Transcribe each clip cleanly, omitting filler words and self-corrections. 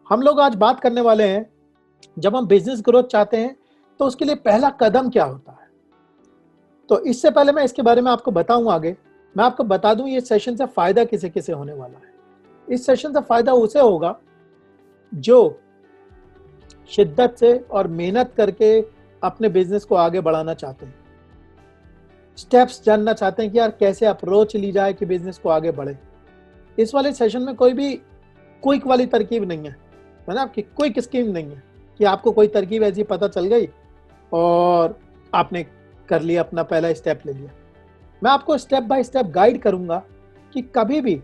हम लोग आज बात करने वाले हैं, जब हम बिजनेस ग्रोथ चाहते हैं तो उसके लिए पहला कदम क्या होता है। तो इससे पहले मैं इसके बारे में आपको बताऊं आगे, मैं आपको बता दूं ये सेशन से फायदा किसे किसे होने वाला है। इस सेशन से फायदा उसे होगा जो शिद्दत से और मेहनत करके अपने बिजनेस को आगे बढ़ाना चाहते हैं, स्टेप्स जानना चाहते हैं कि यार कैसे अप्रोच ली जाए कि बिजनेस को आगे बढ़े। इस वाले सेशन में कोई भी क्विक वाली तरकीब नहीं है ना, कि क्विक स्कीम नहीं है कि आपको कोई तरकीब ऐसी पता चल गई और आपने कर लिया, अपना पहला स्टेप ले लिया। मैं आपको स्टेप बाय स्टेप गाइड करूंगा कि कभी भी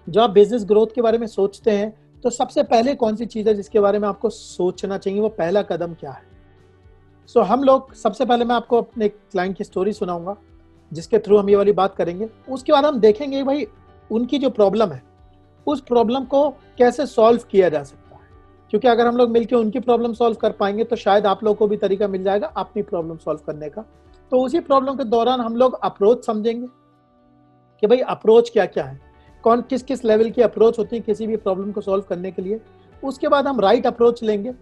जो आप बिजनेस ग्रोथ के बारे में सोचते हैं तो सबसे पहले कौन सी चीज़ है जिसके बारे में आपको सोचना चाहिए, वो पहला कदम क्या है। हम लोग सबसे पहले मैं आपको अपने क्लाइंट की स्टोरी सुनाऊंगा जिसके थ्रू हम ये वाली बात करेंगे। उसके बाद हम देखेंगे भाई उनकी जो प्रॉब्लम है उस प्रॉब्लम को कैसे सॉल्व किया जा सकता है, क्योंकि अगर हम लोग मिलकर उनकी प्रॉब्लम सॉल्व कर पाएंगे तो शायद आप लोगों को भी तरीका मिल जाएगा अपनी प्रॉब्लम सॉल्व करने का। तो उसी प्रॉब्लम के दौरान हम लोग अप्रोच समझेंगे कि भाई अप्रोच क्या क्या है, कौन किस किस लेवल की अप्रोच होती है किसी भी प्रॉब्लम को सॉल्व करने के लिए। उसके बाद हम राइट अप्रोच लेंगे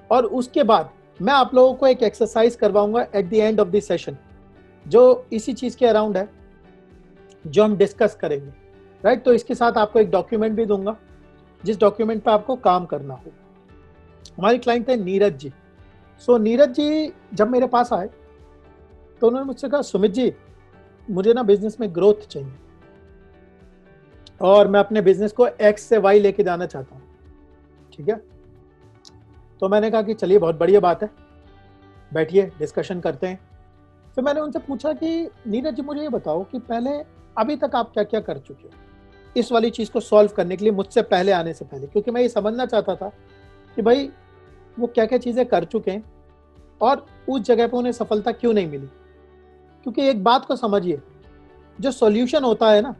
और उसके बाद मैं आप लोगों को एक एक्सरसाइज करवाऊंगा at the end of the session जो इसी चीज के अराउंड है, जो हम डिस्कस करेंगे। राइट, तो इसके साथ आपको एक डॉक्यूमेंट भी दूंगा जिस डॉक्यूमेंट पे आपको काम करना हो। हमारे क्लाइंट है नीरज जी। नीरज जी जब मेरे पास आए तो उन्होंने मुझसे कहा, सुमित जी मुझे ना बिजनेस में ग्रोथ चाहिए और मैं अपने बिजनेस को एक्स से वाई लेके जाना चाहता हूँ। ठीक है, तो मैंने कहा कि चलिए बहुत बढ़िया बात है, बैठिए डिस्कशन करते हैं। फिर मैंने उनसे पूछा कि नीरज जी मुझे ये बताओ कि पहले अभी तक आप क्या क्या कर चुके हो इस वाली चीज़ को सॉल्व करने के लिए, मुझसे पहले आने से पहले, क्योंकि मैं ये समझना चाहता था कि भाई वो क्या क्या चीज़ें कर चुके हैं और उस जगह पे उन्हें सफलता क्यों नहीं मिली। क्योंकि एक बात को समझिए, जो सॉल्यूशन होता है ना,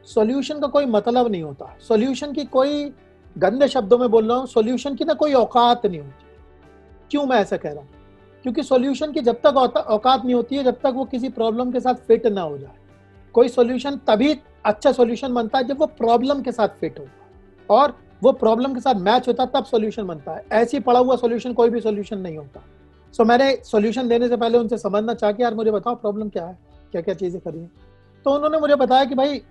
सॉल्यूशन का कोई मतलब नहीं होता। सॉल्यूशन की कोई, गंदे शब्दों में बोल रहा हूँ, सॉल्यूशन की ना कोई औकात नहीं होती। क्यों मैं ऐसा कह रहा हूँ, क्योंकि सॉल्यूशन की जब तक औकात नहीं होती है जब तक वो किसी प्रॉब्लम के साथ फिट ना हो जाए। कोई सॉल्यूशन तभी अच्छा सॉल्यूशन बनता है जब वो प्रॉब्लम के साथ फिट होता है और वो प्रॉब्लम के साथ मैच होता है, तब सॉल्यूशन बनता है। ऐसे ही पड़ा हुआ सॉल्यूशन कोई भी सॉल्यूशन नहीं होता। मैंने सॉल्यूशन देने से पहले उनसे समझना चाहा कि यार मुझे बताओ प्रॉब्लम क्या है, क्या क्या चीज़ें करी हैं। तो उन्होंने मुझे बताया कि भाई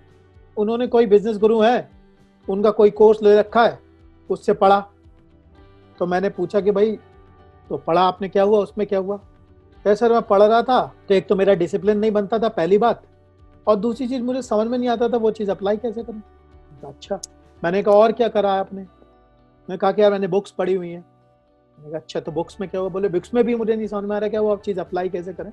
उन्होंने कोई बिजनेस गुरु है, उनका कोई कोर्स ले रखा है, उससे पढ़ा। तो मैंने पूछा कि भाई तो पढ़ा आपने, क्या हुआ उसमें, क्या हुआ। कहे सर मैं पढ़ रहा था तो एक तो मेरा डिसिप्लिन नहीं बनता था पहली बात, और दूसरी चीज़ मुझे समझ में नहीं आता था वो चीज़ अप्लाई कैसे करूँ। अच्छा, मैंने कहा और क्या करा है आपने। मैंने कहा कि यार मैंने बुक्स पढ़ी हुई हैं। मैंने कहा अच्छा तो बुक्स में क्या हुआ। बोले बुक्स में भी मुझे नहीं समझ में आ रहा क्या वो आप चीज़ अप्लाई कैसे करें,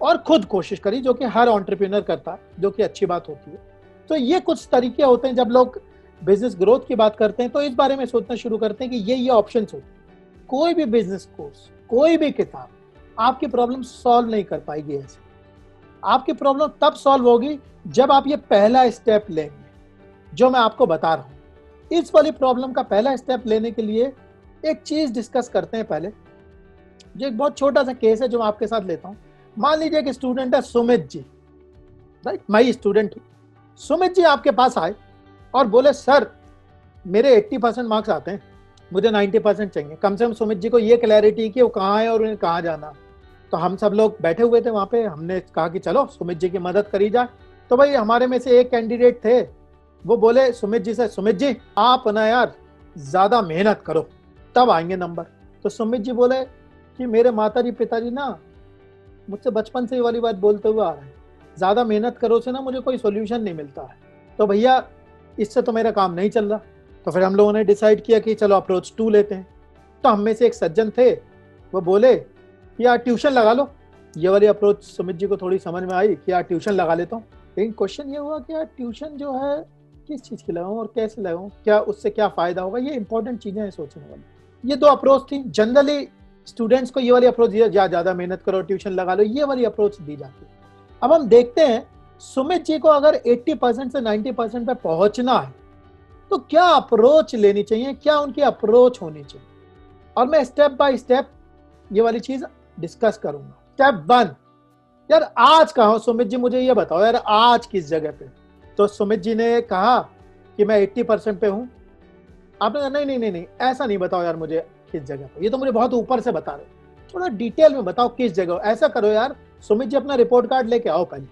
और खुद कोशिश करी, जो कि हर एंटरप्रेन्योर करता है, जो कि अच्छी बात होती है। तो ये कुछ तरीके होते हैं जब लोग बिजनेस ग्रोथ की बात करते हैं तो इस बारे में सोचना शुरू करते हैं कि ये ऑप्शन होते हैं। कोई भी बिजनेस कोर्स, कोई भी किताब आपकी प्रॉब्लम सॉल्व नहीं कर पाएगी। ऐसे आपकी प्रॉब्लम तब सॉल्व होगी जब आप ये पहला स्टेप लेंगे जो मैं आपको बता रहा हूं। इस वाली प्रॉब्लम का पहला स्टेप लेने के लिए एक चीज डिस्कस करते हैं पहले, जो एक बहुत छोटा सा केस है जो मैं आपके साथ लेता हूं। मान लीजिए एक स्टूडेंट है सुमित जी, राइट, मैं स्टूडेंट हूं। सुमित जी आपके पास आए और बोले सर मेरे 80% मार्क्स आते हैं, मुझे 90% चाहिए। कम से कम सुमित जी को ये क्लैरिटी कि वो कहाँ है और उन्हें कहाँ जाना। तो हम सब लोग बैठे हुए थे वहाँ पे, हमने कहा कि चलो सुमित जी की मदद करी जाए। तो भाई हमारे में से एक कैंडिडेट थे, वो बोले सुमित जी से, सुमित जी आप ना यार ज़्यादा मेहनत करो तब आएंगे नंबर। तो सुमित जी बोले कि मेरे माताजी पिताजी ना मुझसे बचपन से ये वाली बात बोलते हुए आ रहे हैं, ज़्यादा मेहनत करो से ना मुझे कोई सोल्यूशन नहीं मिलता है, तो भैया इससे तो मेरा काम नहीं चल रहा। तो फिर हम लोगों ने डिसाइड किया कि चलो अप्रोच 2 लेते हैं। तो हम में से एक सज्जन थे, वो बोले कि यार ट्यूशन लगा लो। ये वाली अप्रोच सुमित जी को थोड़ी समझ में आई कि यार ट्यूशन लगा लेता हूँ। लेकिन क्वेश्चन ये हुआ कि यार ट्यूशन जो है किस चीज़ की लगाऊँ और कैसे लगाऊँ, क्या उससे क्या फ़ायदा होगा, ये इंपॉर्टेंट चीज़ें हैं सोचने वाली। ये 2 अप्रोच थी। जनरली स्टूडेंट्स को ये वाली अप्रोच दिया, ज़्यादा मेहनत करो ट्यूशन लगा लो, ये वाली अप्रोच दी जाती है। अब हम देखते हैं सुमित जी को अगर 80% से 90% पे पहुंचना है तो क्या अप्रोच लेनी चाहिए, क्या उनकी अप्रोच होनी चाहिए, और मैं स्टेप बाय स्टेप ये वाली चीज डिस्कस करूंगा। स्टेप 1, यार आज कहाँ हो सुमित जी, मुझे ये बताओ यार आज किस जगह पे। तो सुमित जी ने कहा कि मैं 80% पे हूं आपने कहा नहीं नहीं नहीं नहीं ऐसा नहीं बताओ यार मुझे किस जगह पर, ये तो मुझे बहुत ऊपर से बता रहे हो, थोड़ा डिटेल में बताओ किस जगह। ऐसा करो यार, सुमित जी अपना रिपोर्ट कार्ड लेके आओ पहले।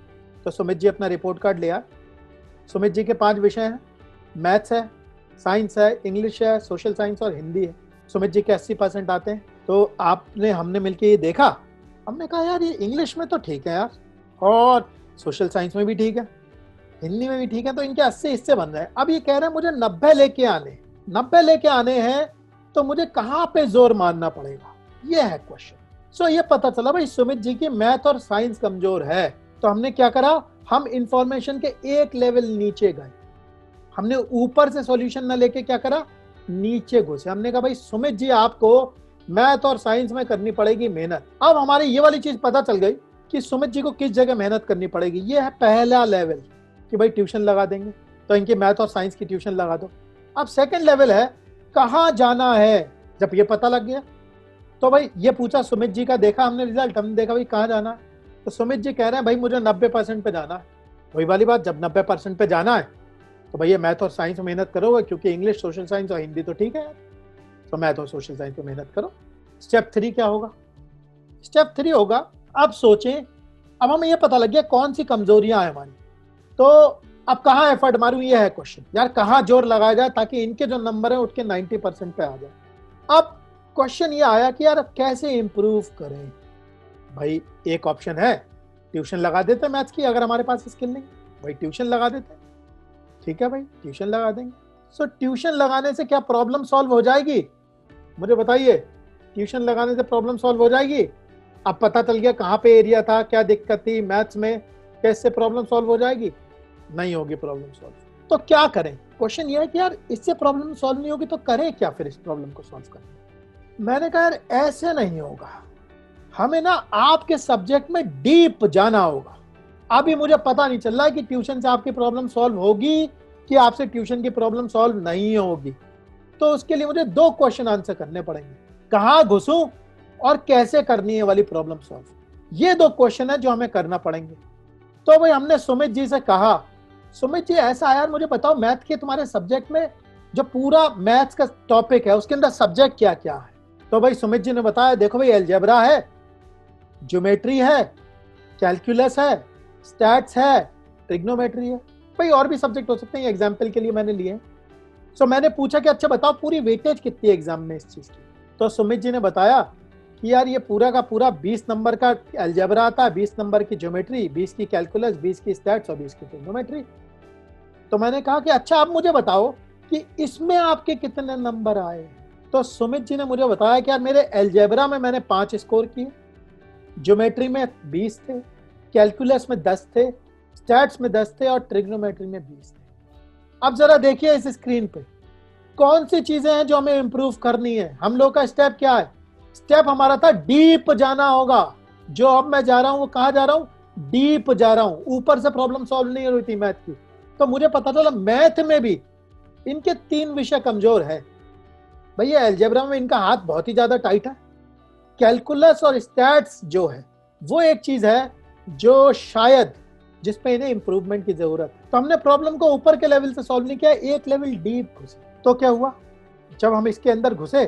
तो सुमित जी अपना रिपोर्ट कार्ड ले आए। सुमित जी के 5 विषय हैं, मैथ्स है, साइंस है, इंग्लिश है, सोशल साइंस और हिंदी है। सुमित जी के 80% आते हैं। तो हमने मिलके ये देखा, हमने कहा यार ये इंग्लिश में तो ठीक है यार, और सोशल साइंस में भी ठीक है, हिंदी में भी ठीक है, तो इनके 80 हिस्से बन रहे हैं। अब ये कह रहे हैं मुझे 90 लेके आने, 90 लेके आने हैं, तो मुझे कहाँ पे जोर मारना पड़ेगा, ये है क्वेश्चन। सो ये पता चला भाई सुमित जी की मैथ और साइंस कमजोर है। तो हमने क्या करा, हम इंफॉर्मेशन के एक लेवल नीचे गए। हमने ऊपर से सॉल्यूशन ना लेके क्या करा, नीचे घुसे। हमने कहा भाई सुमित जी आपको मैथ और साइंस में करनी पड़ेगी मेहनत। अब हमारी ये वाली चीज पता चल गई कि सुमित जी को किस जगह मेहनत करनी पड़ेगी। ये है पहला लेवल कि भाई ट्यूशन लगा देंगे, तो इनकी मैथ और साइंस की ट्यूशन लगा दो। अब सेकंड लेवल है कहाँ जाना है। जब ये पता लग गया तो भाई ये पूछा सुमित जी का, देखा हमने रिजल्ट, हमने देखा भाई कहाँ जाना है। तो सुमित जी कह रहे हैं भाई मुझे 90% पे जाना है। वही वाली बात, जब 90% पे जाना है तो भैया मैथ और साइंस में मेहनत करोगे, क्योंकि इंग्लिश, सोशल साइंस और हिंदी तो ठीक है यार, तो मैथ और सोशल साइंस पे मेहनत करो। स्टेप 3 क्या होगा? स्टेप 3 होगा, अब सोचें, अब हमें यह पता लग गया कौन सी कमजोरियां हैं हमारी, तो अब कहाँ एफर्ट मारूं, ये है क्वेश्चन यार, कहाँ जोर लगाया जाए ताकि इनके जो नंबर है उठ के 90% पे आ जाए। अब क्वेश्चन ये आया कि यार कैसे इंप्रूव करें। भाई एक ऑप्शन है ट्यूशन लगा देते मैथ्स की, अगर हमारे पास स्किल नहीं भाई ट्यूशन लगा देते, ठीक है भाई ट्यूशन लगा देंगे। सो ट्यूशन लगाने से क्या प्रॉब्लम सॉल्व हो जाएगी? मुझे बताइए, ट्यूशन लगाने से प्रॉब्लम सॉल्व हो जाएगी? अब पता चल गया कहाँ पे एरिया था, क्या दिक्कत थी मैथ्स में, कैसे प्रॉब्लम सॉल्व हो जाएगी? नहीं होगी प्रॉब्लम सॉल्व। तो क्या करें? क्वेश्चन ये है कि यार इससे प्रॉब्लम सॉल्व नहीं होगी तो करें क्या फिर इस प्रॉब्लम को सॉल्व करें? मैंने कहा यार ऐसे नहीं होगा, हमें ना आपके सब्जेक्ट में डीप जाना होगा। अभी मुझे पता नहीं चल रहा है कि ट्यूशन से आपकी प्रॉब्लम सॉल्व होगी कि आपसे ट्यूशन की प्रॉब्लम सॉल्व नहीं होगी। तो उसके लिए मुझे 2 क्वेश्चन आंसर करने पड़ेंगे, कहाँ घुसूं और कैसे करनी है वाली प्रॉब्लम सॉल्व। ये 2 क्वेश्चन है जो हमें करना पड़ेंगे। तो भाई हमने सुमित जी से कहा, सुमित जी ऐसा यार मुझे बताओ मैथ के तुम्हारे सब्जेक्ट में जो पूरा मैथ्स का टॉपिक है उसके अंदर सब्जेक्ट क्या क्या है? तो भाई सुमित जी ने बताया देखो भाई अलजेब्रा है, ज्योमेट्री है, कैलकुलस है, स्टैट्स है, ट्रिग्नोमेट्री है। भाई और भी सब्जेक्ट हो सकते हैं, एग्जाम्पल के लिए मैंने लिए। सो मैंने पूछा कि अच्छा बताओ पूरी वेटेज कितनी है एग्जाम में इस चीज की? तो सुमित जी ने बताया कि यार ये पूरा का पूरा 20 नंबर का अलजेब्रा आता है, 20 नंबर की ज्योमेट्री, 20 की कैलकुलस, 20 की स्टैट्स और 20 की ट्रिग्नोमेट्री। तो मैंने कहा कि अच्छा आप मुझे बताओ कि इसमें आपके कितने नंबर आए? तो सुमित जी ने मुझे बताया कि यार मेरे अलजेब्रा में मैंने 5 स्कोर किए, ज्योमेट्री में 20 थे, कैलकुलस में 10 थे, स्टैट्स में 10 थे और ट्रिग्नोमेट्री में 20 थे। अब जरा देखिए इस स्क्रीन पे कौन सी चीजें हैं जो हमें इंप्रूव करनी है। हम लोग का स्टेप क्या है? स्टेप हमारा था डीप जाना होगा। जो अब मैं जा रहा हूं वो कहां जा रहा हूं? डीप जा रहा हूं। ऊपर से प्रॉब्लम सॉल्व नहीं हो रही थी मैथ की, तो मुझे पता चला मैथ में भी इनके 3 विषय कमजोर है। भैया अलजेब्रा में इनका हाथ बहुत ही ज्यादा टाइट है, कैलकुलस और स्टैट्स जो है वो एक चीज है जो शायद जिसपे इन्हें इंप्रूवमेंट की जरूरत है। तो हमने प्रॉब्लम को ऊपर के लेवल से सॉल्व नहीं किया, एक लेवल डीप घुसे। तो क्या हुआ, जब हम इसके अंदर घुसे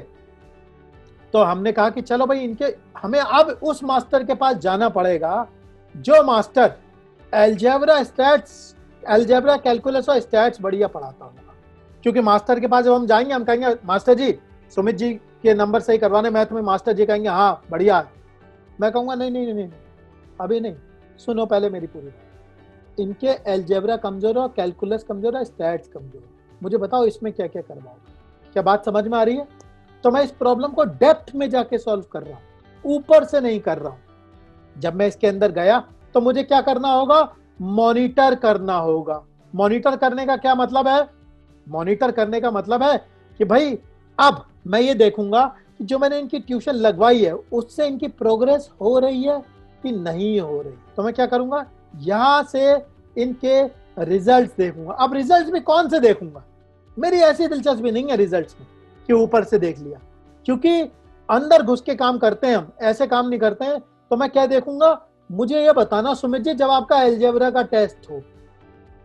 तो हमने कहा कि चलो भाई इनके हमें अब उस मास्टर के पास जाना पड़ेगा जो master algebra, stats, algebra, calculus और स्टैट्स बढ़िया पढ़ाता होगा। क्योंकि मास्टर के पास जब हम जाएंगे हम कहेंगे मास्टर जी सुमित जी के नंबर सही करवाने मैथ में, मास्टर जी कहेंगे हाँ बढ़िया है। मैं कहूंगा नहीं नहीं नहीं नहीं अभी नहीं, सुनो पहले मेरी पूरी बात। इनके अलजेब्रा कमजोर है, कैलकुलस कमजोर है, स्टैट्स कमजोर है, मुझे बताओ इसमें क्या क्या करवाओगे? क्या बात समझ में आ रही है? तो मैं इस प्रॉब्लम को डेप्थ में जाके सॉल्व कर रहा हूं, ऊपर से नहीं कर रहा हूं। जब मैं इसके अंदर गया तो मुझे क्या करना होगा? मॉनिटर करना होगा। मॉनिटर करने का क्या मतलब है? मॉनिटर करने का मतलब है कि भाई अब मैं ये देखूंगा कि जो मैंने इनकी ट्यूशन लगवाई है उससे इनकी प्रोग्रेस हो रही है कि नहीं हो रही। तो मैं क्या करूंगा? यहां से इनके रिजल्ट्स देखूंगा। अब रिजल्ट्स भी कौन से देखूंगा? मेरी ऐसी दिलचस्पी नहीं है रिजल्ट्स में कि ऊपर से देख लिया, क्योंकि अंदर घुस के काम करते हैं हम, ऐसे काम नहीं करते हैं। तो मैं क्या देखूंगा? मुझे ये बताना सुमित जी जब आपका अलजेब्रा का टेस्ट हो,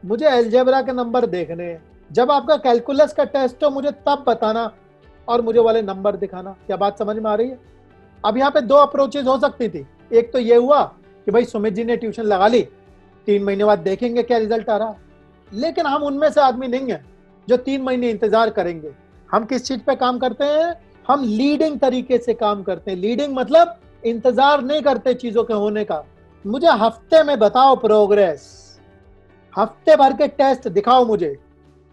मुझे अलजेब्रा के नंबर देखने हैं। जब आपका कैलकुलस का टेस्ट हो मुझे तब बताना और मुझे वाले नंबर दिखाना। क्या बात समझ में आ रही है? अब यहाँ पे दो अप्रोचेज हो सकती थी। एक तो ये हुआ कि भाई सुमित जी ने ट्यूशन लगा ली, 3 महीने बाद देखेंगे क्या रिजल्ट आ रहा है। लेकिन हम उनमें से आदमी नहीं है जो 3 महीने इंतजार करेंगे। हम किस चीज पे काम करते हैं? हम लीडिंग तरीके से काम करते हैं। लीडिंग मतलब इंतजार नहीं करते चीजों के होने का। मुझे हफ्ते में बताओ प्रोग्रेस, हफ्ते भर के टेस्ट दिखाओ मुझे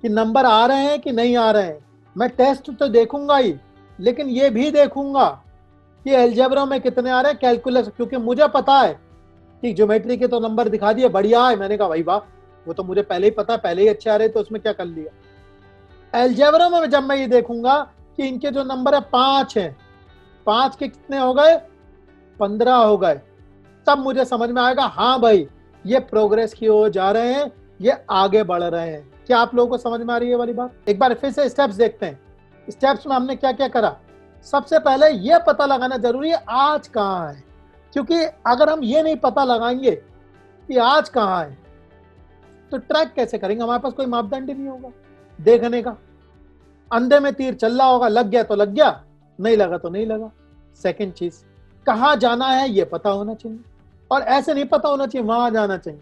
कि नंबर आ रहे हैं कि नहीं आ रहे हैं। मैं टेस्ट तो देखूंगा ही, लेकिन ये भी देखूंगा कि अलजेब्रा में कितने आ रहे हैं, कैलकुलस, क्योंकि मुझे पता है कि ज्योमेट्री के तो नंबर दिखा दिए, बढ़िया है। मैंने कहा भाई वाह, वो तो मुझे पहले ही पता है, पहले ही अच्छे आ रहे, तो उसमें क्या कर लिया। अलजेब्रा में जब मैं ये देखूंगा कि इनके जो नंबर है 5 है, 5 के कितने हो गए, 15 हो गए, तब मुझे समझ में आएगा हाँ भाई ये प्रोग्रेस की ओर जा रहे हैं, ये आगे बढ़ रहे हैं। क्या आप लोगों को समझ में आ रही है वाली बात? एक बार फिर से स्टेप्स देखते हैं। स्टेप्स में हमने क्या क्या करा। सबसे पहले यह पता लगाना जरूरी है आज कहाँ है, क्योंकि अगर हम ये नहीं पता लगाएंगे कि आज कहाँ है तो ट्रैक कैसे करेंगे? हमारे पास कोई मापदंड ही नहीं होगा देखने का। अंधे में तीर चल रहा होगा, लग गया तो लग गया, नहीं लगा तो नहीं लगा। सेकंड चीज, कहाँ जाना है ये पता होना चाहिए, और ऐसे नहीं पता होना चाहिए वहां जाना चाहिए,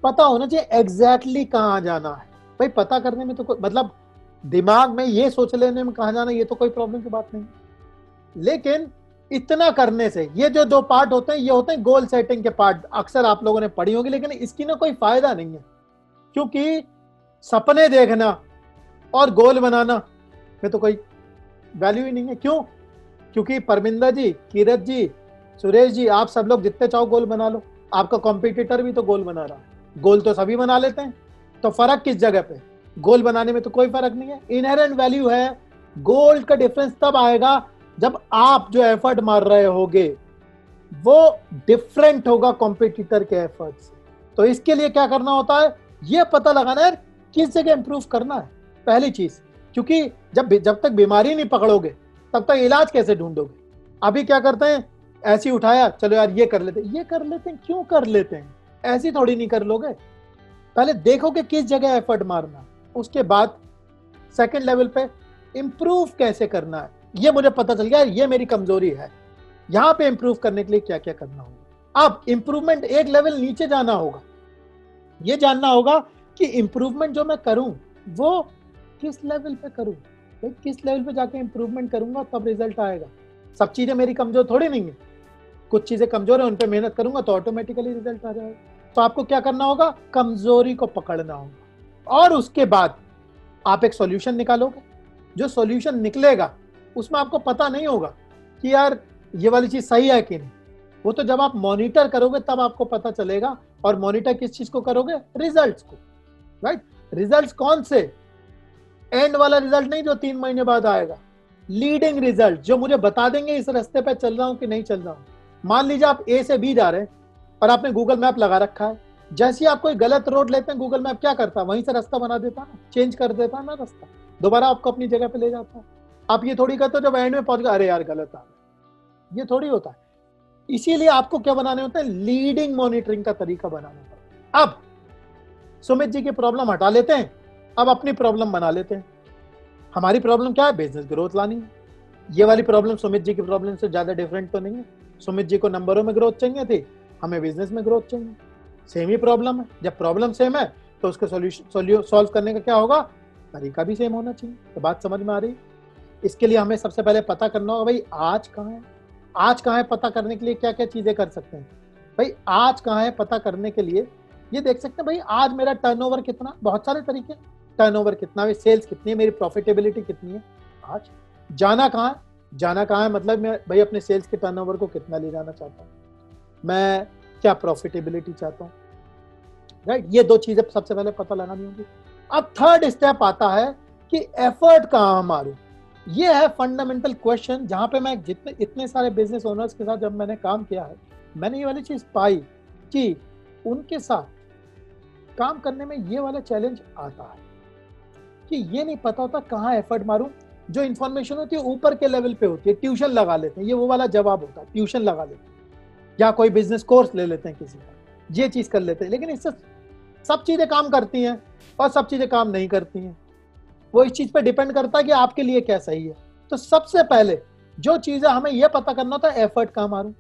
पता होना चाहिए एग्जैक्टली कहाँ जाना है। भाई पता करने में तो कोई मतलब, दिमाग में ये सोच लेने में कहाँ जाना ये तो कोई प्रॉब्लम की बात नहीं, लेकिन इतना करने से ये जो दो पार्ट होते हैं ये होते हैं गोल सेटिंग के पार्ट। अक्सर आप लोगों ने पढ़ी होगी, लेकिन इसकी ना कोई फायदा नहीं है, क्योंकि सपने देखना और गोल बनाना में तो कोई वैल्यू ही नहीं है। क्यों? क्योंकि परमिंदर जी, कीरत जी, सुरेश जी, आप सब लोग जितने चाहो गोल बना लो, आपका कॉम्पिटिटर भी तो गोल बना रहा है, गोल तो सभी बना लेते हैं, तो फर्क किस जगह पे? गोल बनाने में तो कोई फर्क नहीं है, इनहेरेंट वैल्यू है। गोल का डिफरेंस तब आएगा जब आप जो एफर्ट मार रहे होगे वो डिफरेंट होगा कॉम्पिटिटर के एफर्ट से। तो इसके लिए क्या करना होता है, ये पता लगाना है किस जगह इंप्रूव करना है, पहली चीज। क्योंकि जब तक बीमारी नहीं पकड़ोगे तब तक इलाज कैसे ढूंढोगे? अभी क्या करते हैं, ऐसे ही उठाया, चलो यार ये कर लेते हैं। क्यों कर लेते हैं? ऐसी थोड़ी नहीं कर लोगे, पहले देखो कि किस जगह एफर्ट मारना, उसके बाद सेकंड लेवल पे इंप्रूव कैसे करना है। ये मुझे पता चल गया ये मेरी कमजोरी है, यहां पे इंप्रूव करने के लिए क्या क्या करना होगा। अब इंप्रूवमेंट एक लेवल नीचे जाना होगा, ये जानना होगा कि इंप्रूवमेंट जो मैं करूं वो किस लेवल पे करूं। किस लेवल पे जाके इंप्रूवमेंट करूंगा तब रिजल्ट आएगा। सब चीजें मेरी कमजोर थोड़ी नहीं है, कुछ चीजें कमजोर है, उन पे मेहनत करूंगा तो ऑटोमेटिकली रिजल्ट आ जाएगा। तो आपको क्या करना होगा, कमजोरी को पकड़ना होगा, और उसके बाद आप एक सॉल्यूशन निकालोगे। जो सॉल्यूशन निकलेगा उसमें आपको पता नहीं होगा कि यार ये वाली चीज सही है कि नहीं, वो तो जब आप मॉनिटर करोगे तब आपको पता चलेगा। और मॉनिटर किस चीज को करोगे? रिजल्ट्स को, राइट। रिजल्ट्स कौन से? एंड वाला रिजल्ट नहीं जो 3 महीने बाद आएगा, लीडिंग रिजल्ट जो मुझे बता देंगे इस रास्ते पे चल रहा हूं कि नहीं चल रहा हूं। मान लीजिए आप ए से बी जा रहे हैं और आपने गूगल मैप लगा रखा है, जैसे ही आप कोई गलत रोड लेते हैं गूगल मैप क्या करता है, वहीं से रास्ता बना देता ना, चेंज कर देता ना रास्ता, दोबारा आपको अपनी जगह पे ले जाता है। आप ये थोड़ी करते हो जब एंड में पहुंच गए अरे यार गलत आ गया, ये थोड़ी होता है। इसीलिए आपको क्या बनाने होते हैं, लीडिंग मॉनिटरिंग का तरीका बनाना पड़ता है। अब सुमित जी की प्रॉब्लम हटा लेते हैं, अब अपनी प्रॉब्लम बना लेते हैं। हमारी प्रॉब्लम क्या है, बिजनेस ग्रोथ लानी है। ये वाली प्रॉब्लम सुमित जी की प्रॉब्लम से ज्यादा डिफरेंट तो नहीं है। सुमित जी को नंबरों में ग्रोथ चाहिए थी, हमें बिजनेस में ग्रोथ चाहिए, सेम ही प्रॉब्लम है। जब प्रॉब्लम सेम है तो उसके सॉल्यूशन सॉल्व करने का क्या होगा, तरीका भी सेम होना चाहिए। तो बात समझ में आ रही? इसके लिए हमें सबसे पहले पता करना होगा भाई आज कहाँ है। आज कहाँ है पता करने के लिए क्या क्या चीजें कर सकते हैं। भाई आज कहाँ है पता करने के लिए ये देख सकते हैं, भाई आज मेरा टर्नओवर कितना, बहुत सारे तरीके, टर्नओवर कितना है, सेल्स कितनी है, मेरी प्रॉफिटेबिलिटी कितनी है। आज जाना कहाँ है, जाना कहाँ है मतलब मैं भाई अपने सेल्स के टर्नओवर को कितना ले जाना चाहता हूँ, मैं क्या प्रॉफिटेबिलिटी चाहता हूँ, राइट। ये दो चीजें सबसे पहले पता लगानी होगी। अब थर्ड स्टेप आता है कि एफर्ट कहाँ मारूं। ये है फंडामेंटल क्वेश्चन, जहां पे मैं जितने इतने सारे बिजनेस ओनर्स के साथ जब मैंने काम किया है, मैंने ये वाली चीज पाई कि उनके साथ काम करने में ये वाला चैलेंज आता है कि ये नहीं पता होता कहाँ एफर्ट मारूं। जो इंफॉर्मेशन होती है ऊपर के लेवल पे होती है, ट्यूशन लगा लेते हैं, ये वो वाला जवाब होता है, ट्यूशन लगा लेते हैं या कोई बिजनेस कोर्स ले लेते हैं किसी का, ये चीज कर लेते हैं। लेकिन इससे सब चीजें काम करती हैं और सब चीजें काम नहीं करती हैं, वो इस चीज पे डिपेंड करता है कि आपके लिए क्या सही है। तो सबसे पहले जो चीज है हमें यह पता करना होता है एफर्ट कहाँ मारूं।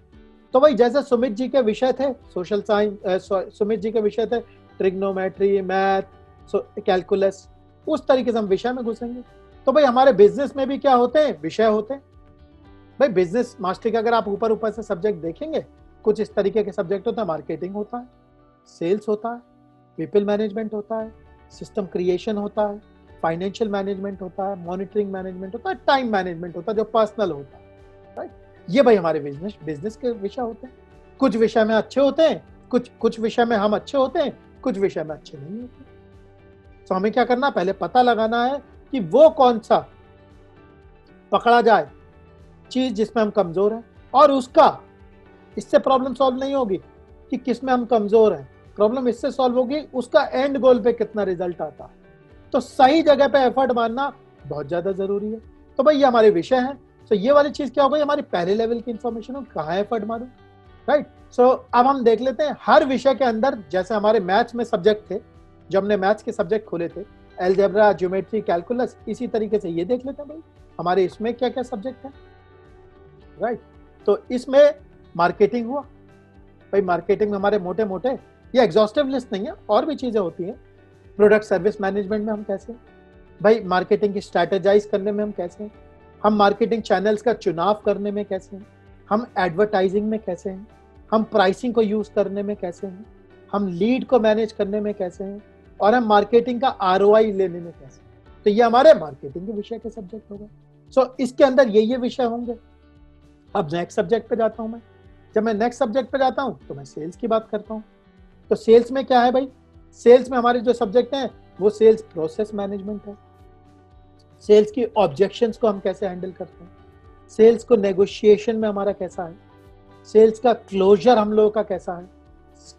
तो भाई जैसे सुमित जी के विषय थे सोशल साइंस, सुमित जी के विषय थे ट्रिग्नोमेट्री, मैथ, कैलकुलस, उस तरीके से हम विषय में घुसेंगे। तो भाई हमारे बिजनेस में भी क्या होते हैं, विषय होते हैं। भाई बिजनेस मास्टरी का अगर आप ऊपर ऊपर से सब्जेक्ट देखेंगे, कुछ इस तरीके के सब्जेक्ट होता है, मार्केटिंग होता है, सेल्स होता है, पीपल मैनेजमेंट होता है, सिस्टम क्रिएशन होता है, फाइनेंशियल मैनेजमेंट होता है, मॉनिटरिंग मैनेजमेंट होता है, टाइम मैनेजमेंट होता है जो पर्सनल होता है, राइट। ये भाई हमारे बिजनेस के विषय होते हैं। कुछ विषय में अच्छे होते हैं, कुछ विषय में हम अच्छे होते हैं, कुछ विषय में अच्छे नहीं होते। तो हमें क्या करना, पहले पता लगाना है कि वो कौन सा पकड़ा जाए चीज जिसमें हम कमजोर हैं, और उसका इससे प्रॉब्लम सॉल्व नहीं होगी कि किसमें हम कमजोर हैं, प्रॉब्लम इससे सॉल्व होगी उसका एंड गोल पे कितना रिजल्ट आता है। तो सही जगह पे एफर्ट मारना बहुत ज्यादा जरूरी है। तो भाई ये हमारे विषय हैं। तो ये वाली चीज क्या हो गई, हमारी पहले लेवल की इंफॉर्मेशन हो, कहाँ एफर्ट मारूं, राइट। सो अब हम देख लेते हैं हर विषय के अंदर, जैसे हमारे मैथ्स में सब्जेक्ट थे, जब हमने मैथ्स के सब्जेक्ट खोले थे, अलजेब्रा, ज्योमेट्री, कैलकुलस, इसी तरीके से ये देख लेते हैं भाई हमारे इसमें क्या क्या सब्जेक्ट है, राइट। तो इसमें मार्केटिंग हुआ भाई, मार्केटिंग में हमारे मोटे मोटे, ये एग्जॉस्टिव लिस्ट नहीं है, और भी चीजें होती हैं। प्रोडक्ट सर्विस मैनेजमेंट में हम कैसे, भाई मार्केटिंग की स्ट्रैटेजाइज करने में हम कैसे हैं, हम मार्केटिंग चैनल्स का चुनाव करने में कैसे हैं, हम एडवर्टाइजिंग में कैसे हैं, हम प्राइसिंग को यूज करने में कैसे हैं, हम लीड को मैनेज करने में कैसे हैं, और हम मार्केटिंग का आरओआई लेने में कैसे हैं। तो ये हमारे मार्केटिंग के विषय के सब्जेक्ट हो गए। सो इसके अंदर ये विषय होंगे। अब नेक्स्ट सब्जेक्ट पे जाता हूं मैं। जब मैं नेक्स्ट सब्जेक्ट पे जाता हूं तो मैं सेल्स की बात करता हूं। तो सेल्स में क्या है भाई, सेल्स में हमारे जो सब्जेक्ट हैं वो सेल्स प्रोसेस मैनेजमेंट है, सेल्स की ऑब्जेक्शंस को हम कैसे हैंडल करते हैं, सेल्स को नेगोशिएशन में हमारा कैसा है, सेल्स का क्लोजर हम लोगों का कैसा है,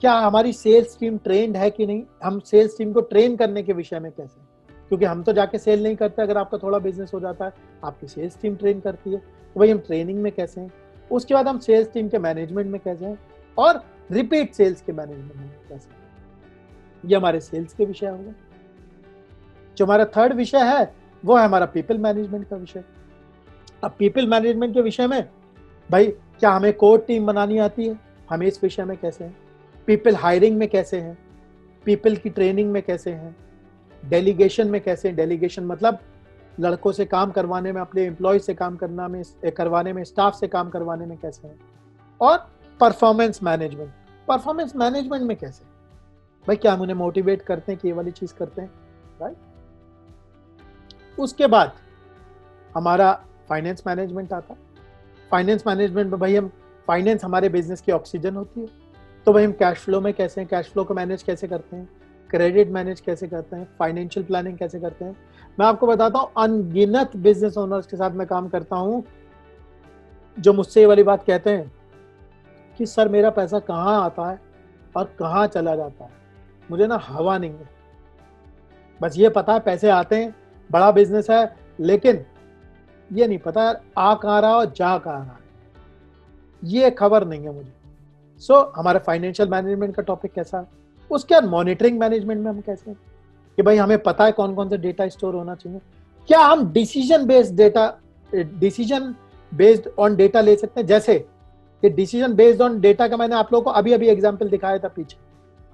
क्या हमारी सेल्स टीम ट्रेंड है कि नहीं, हम सेल्स टीम को ट्रेन करने के विषय में कैसे, क्योंकि हम तो जाके सेल नहीं करते, अगर आपका थोड़ा बिजनेस हो जाता है आपकी सेल्स टीम ट्रेन करती है, तो भाई हम ट्रेनिंग में कैसे हैं। उसके बाद हम सेल्स टीम के मैनेजमेंट में कैसे हैं, और रिपीट सेल्स के मैनेजमेंट में कैसे हैं। ये हमारे सेल्स के विषय होंगे। जो हमारा थर्ड विषय है वो है हमारा पीपल मैनेजमेंट का विषय। अब पीपल मैनेजमेंट के विषय में भाई क्या हमें कोर टीम बनानी आती है, हमें इस विषय में कैसे हैं, पीपल हायरिंग में कैसे हैं, पीपल की ट्रेनिंग में कैसे हैं, डेलीगेशन में कैसे हैं, डेलीगेशन मतलब लड़कों से काम करवाने में, अपने एम्प्लॉय से काम करवाने में, स्टाफ से काम करवाने में कैसे हैं, और परफॉर्मेंस मैनेजमेंट में कैसे, भाई क्या हम उन्हें मोटिवेट करते हैं कि ये वाली चीज करते हैं, राइट। उसके बाद हमारा फाइनेंस मैनेजमेंट आता है। फाइनेंस मैनेजमेंट में भाई हम, फाइनेंस हमारे बिजनेस की ऑक्सीजन होती है, तो भाई हम कैश फ्लो में कैसे हैं, कैश फ्लो को मैनेज कैसे करते हैं, क्रेडिट मैनेज कैसे करते हैं, फाइनेंशियल प्लानिंग कैसे करते हैं। मैं आपको बताता हूँ, अनगिनत बिजनेस ओनर्स के साथ मैं काम करता हूँ जो मुझसे ये वाली बात कहते हैं कि सर मेरा पैसा कहाँ आता है और कहाँ चला जाता है, मुझे ना हवा नहीं है, बस ये पता है पैसे आते हैं, बड़ा बिजनेस है, लेकिन ये नहीं पता यार आ कहाँ रहा और जा कहाँ रहा है, ये खबर नहीं है मुझे। सो हमारा फाइनेंशियल मैनेजमेंट का टॉपिक कैसा है। उसके बाद मॉनिटरिंग मैनेजमेंट में हम कैसे हैं कि भाई हमें पता है कौन कौन सा डेटा स्टोर होना चाहिए, क्या हम डिसीजन बेस्ड ऑन डेटा ले सकते हैं। जैसे कि डिसीजन बेस्ड ऑन डेटा का मैंने आप लोगों को अभी अभी एग्जांपल दिखाया था पीछे।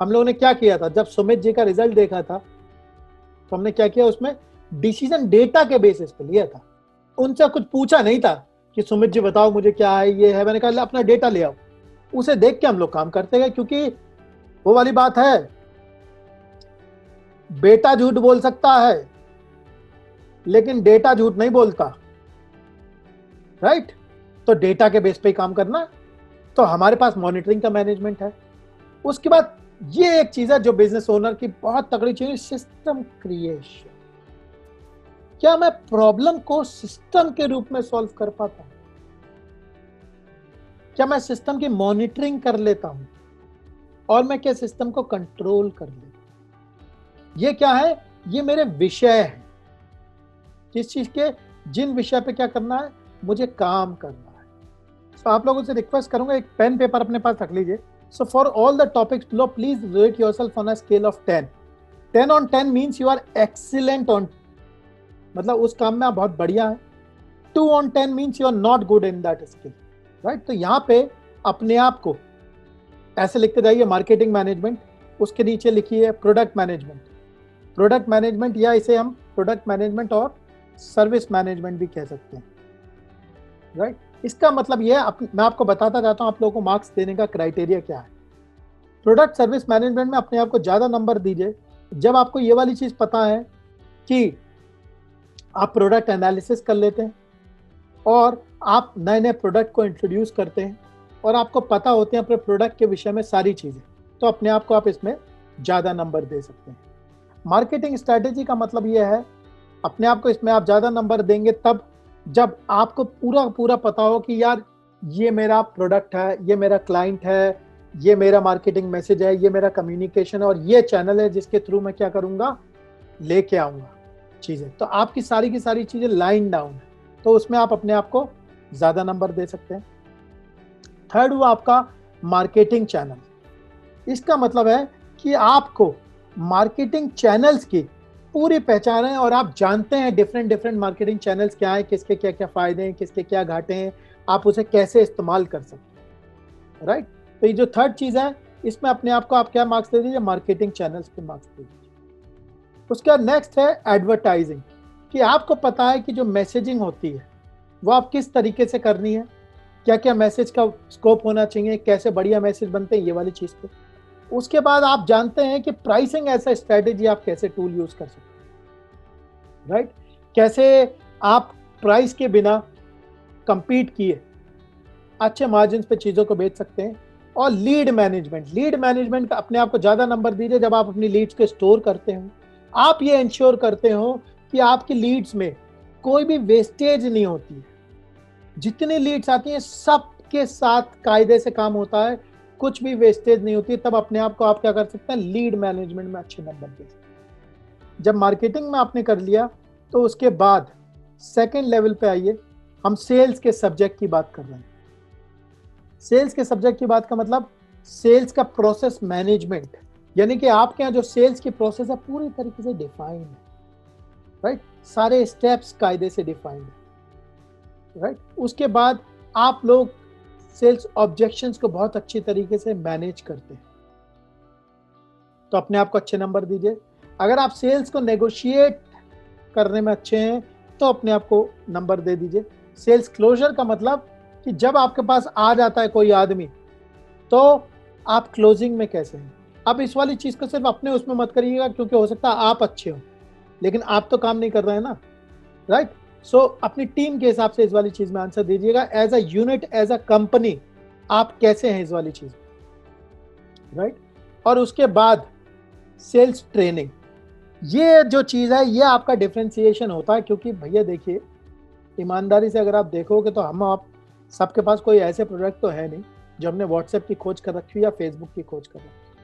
हम लोगों ने क्या किया था, जब सुमित जी का रिजल्ट देखा था तो हमने क्या किया, उसमें डिसीजन डेटा के बेसिस पे लिया था। उनसे कुछ पूछा नहीं था कि सुमित जी बताओ मुझे क्या है, ये है, मैंने कहा अपना डेटा ले आओ, उसे देख के हम लोग काम करते गए। क्योंकि वो वाली बात है, बेटा झूठ बोल सकता है लेकिन डेटा झूठ नहीं बोलता, राइट। तो डेटा के बेस पे ही काम करना। तो हमारे पास मॉनिटरिंग का मैनेजमेंट है। उसके बाद ये एक चीज है जो बिजनेस ओनर की बहुत तगड़ी चीज है, सिस्टम क्रिएशन। क्या मैं प्रॉब्लम को सिस्टम के रूप में सॉल्व कर पाता हूं, क्या मैं सिस्टम की मॉनिटरिंग कर लेता हूं, और मैं क्या सिस्टम को कंट्रोल कर लेता हूं। ये क्या है, ये मेरे विषय है, किस चीज के, जिन विषय पे क्या करना है, मुझे काम करना है। तो आप लोगों से रिक्वेस्ट करूंगा एक पेन पेपर अपने पास रख लीजिए, So for all the topics below, please rate yourself on a scale of 10. 10 on 10 means you are excellent on, मतलब उस काम में आप बहुत बढ़िया है. 2 on 10 means you are not good in that skill, right? तो यहाँ पे अपने आप को ऐसे लिखते जाइए, मार्केटिंग मैनेजमेंट, उसके नीचे लिखिए प्रोडक्ट मैनेजमेंट. प्रोडक्ट मैनेजमेंट, या इसे हम प्रोडक्ट मैनेजमेंट और सर्विस मैनेजमेंट भी कह सकते हैं, राइट? इसका मतलब ये है, मैं आपको बताता जाता हूँ आप लोगों को मार्क्स देने का क्राइटेरिया क्या है. प्रोडक्ट सर्विस मैनेजमेंट में अपने आप को ज़्यादा नंबर दीजिए जब आपको ये वाली चीज़ पता है कि आप प्रोडक्ट एनालिसिस कर लेते हैं और आप नए नए प्रोडक्ट को इंट्रोड्यूस करते हैं और आपको पता होते हैं अपने प्रोडक्ट के विषय में सारी चीज़ें, तो अपने आप को आप इसमें ज़्यादा नंबर दे सकते हैं. मार्केटिंग स्ट्रैटेजी का मतलब ये है, अपने आप को इसमें आप ज़्यादा नंबर देंगे तब जब आपको पूरा पता हो कि यार ये मेरा प्रोडक्ट है, ये मेरा क्लाइंट है, ये मेरा मार्केटिंग मैसेज है, ये मेरा कम्युनिकेशन है और ये चैनल है जिसके थ्रू मैं क्या करूँगा, लेके आऊँगा चीज़ें. तो आपकी सारी की सारी चीज़ें लाइन डाउन है, तो उसमें आप अपने आप को ज़्यादा नंबर दे सकते हैं. थर्ड हुआ आपका मार्केटिंग चैनल. इसका मतलब है कि आपको मार्केटिंग चैनल्स की पूरी पहचान है और आप जानते हैं डिफरेंट मार्केटिंग चैनल्स क्या है, किसके क्या क्या फायदे हैं, किसके क्या घाटे हैं, आप उसे कैसे इस्तेमाल कर सकते हैं, राइट? तो ये जो थर्ड चीज़ है, इसमें अपने आप को आप क्या मार्क्स दे दीजिए, मार्केटिंग चैनल्स पे मार्क्स दे दीजिए. उसका नेक्स्ट है एडवर्टाइजिंग, कि आपको पता है कि जो मैसेजिंग होती है वो आप किस तरीके से करनी है, क्या क्या मैसेज का स्कोप होना चाहिए, कैसे बढ़िया मैसेज बनते हैं, ये वाली चीज़ पे. उसके बाद आप जानते हैं कि प्राइसिंग ऐसा स्ट्रेटेजी आप कैसे टूल यूज कर सकते हैं, राइट? कैसे आप प्राइस के बिना कंपीट किए अच्छे मार्जिन पे चीज़ों को बेच सकते हैं. और लीड मैनेजमेंट का अपने आप को ज़्यादा नंबर दीजिए जब आप अपनी लीड्स को स्टोर करते हो, आप ये इंश्योर करते हो कि आपकी लीड्स में कोई भी वेस्टेज नहीं होती है. जितनी लीड्स आती हैं सबके साथ कायदे से काम होता है, कुछ भी वेस्टेज नहीं होती. तब अपने आप को आप क्या कर सकते हैं, लीड मैनेजमेंट में अच्छे नंबर दे सकते हैं. जब मार्केटिंग में आपने कर लिया तो उसके बाद सेकंड लेवल पे आइए, हम सेल्स के सब्जेक्ट की बात कर रहे हैं. सेल्स के सब्जेक्ट की बात का मतलब सेल्स का प्रोसेस मैनेजमेंट, यानी कि आपके यहाँ जो सेल्स की प्रोसेस है पूरी तरीके से डिफाइंड है, राइट? सारे स्टेप्स कायदे से डिफाइंड है, राइट? उसके बाद आप लोग सेल्स ऑब्जेक्शंस को बहुत अच्छी तरीके से मैनेज करते हैं, तो अपने आप को अच्छे नंबर दीजिए. अगर आप सेल्स को नेगोशिएट करने में अच्छे हैं तो अपने आप को नंबर दे दीजिए. सेल्स क्लोजर का मतलब कि जब आपके पास आ जाता है कोई आदमी तो आप क्लोजिंग में कैसे हैं. अब इस वाली चीज़ को सिर्फ अपने उसमें मत करिएगा, क्योंकि हो सकता है आप अच्छे हो लेकिन आप तो काम नहीं कर रहे हैं ना, राइट? सो अपनी टीम के हिसाब से इस वाली चीज़ में आंसर दीजिएगा. As a unit, as a company आप कैसे हैं इस वाली चीज़ में, राइट? और उसके बाद सेल्स ट्रेनिंग, ये जो चीज़ है ये आपका डिफरेंशिएशन होता है. क्योंकि भैया देखिए, ईमानदारी से अगर आप देखोगे तो हम आप सबके पास कोई ऐसे प्रोडक्ट तो है नहीं जो हमने व्हाट्सएप की खोज कर रखी है या फेसबुक की खोज कर रखी है.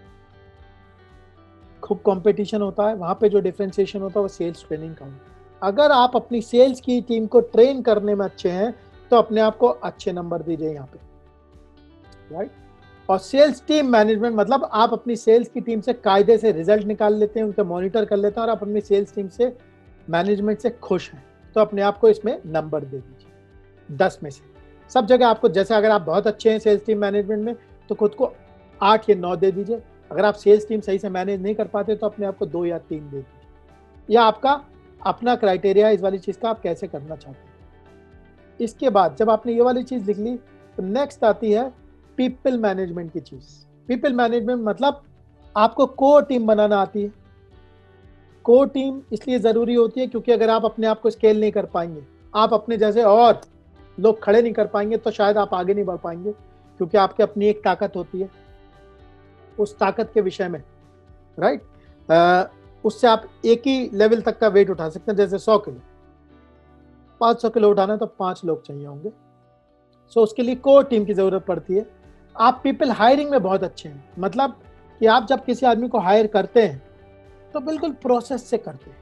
खूब कंपटीशन होता है, वहाँ पे जो डिफरेंशिएशन होता है वो सेल्स ट्रेनिंग का होता है. अगर आप अपनी सेल्स की टीम को ट्रेन करने में अच्छे हैं तो अपने आप को अच्छे नंबर दीजिए यहाँ पे, राइट? और सेल्स टीम मैनेजमेंट मतलब आप अपनी सेल्स की टीम से कायदे से रिजल्ट निकाल लेते हैं, उनके मॉनिटर कर लेते हैं और आप अपनी सेल्स टीम से, मैनेजमेंट से खुश हैं, तो अपने आप को इसमें नंबर दे दीजिए 10 में से. सब जगह आपको, जैसे अगर आप बहुत अच्छे हैं सेल्स टीम मैनेजमेंट में तो खुद को 8 या 9 दे दीजिए. अगर आप सेल्स टीम सही से मैनेज नहीं कर पाते तो अपने आप को 2 या 3 दे दीजिए. यह आपका अपना क्राइटेरिया है इस वाली चीज़ का, आप कैसे करना चाहते हैं. इसके बाद जब आपने ये वाली चीज़ लिख ली तो नेक्स्ट आती है पीपल मैनेजमेंट की चीज़. पीपल मैनेजमेंट मतलब आपको कोर टीम बनाना आती है. कोर टीम इसलिए ज़रूरी होती है क्योंकि अगर आप अपने आप को स्केल नहीं कर पाएंगे, आप अपने जैसे और लोग खड़े नहीं कर पाएंगे तो शायद आप आगे नहीं बढ़ पाएंगे. क्योंकि आपकी अपनी एक ताकत होती है, उस ताकत के विषय में, राइट, उससे आप एक ही लेवल तक का वेट उठा सकते हैं. जैसे 100 किलो, 500 किलो उठाना है तो 5 लोग चाहिए होंगे. सो उसके लिए कोर टीम की ज़रूरत पड़ती है. आप पीपल हायरिंग में बहुत अच्छे हैं, मतलब कि आप जब किसी आदमी को हायर करते हैं तो बिल्कुल प्रोसेस से करते हैं,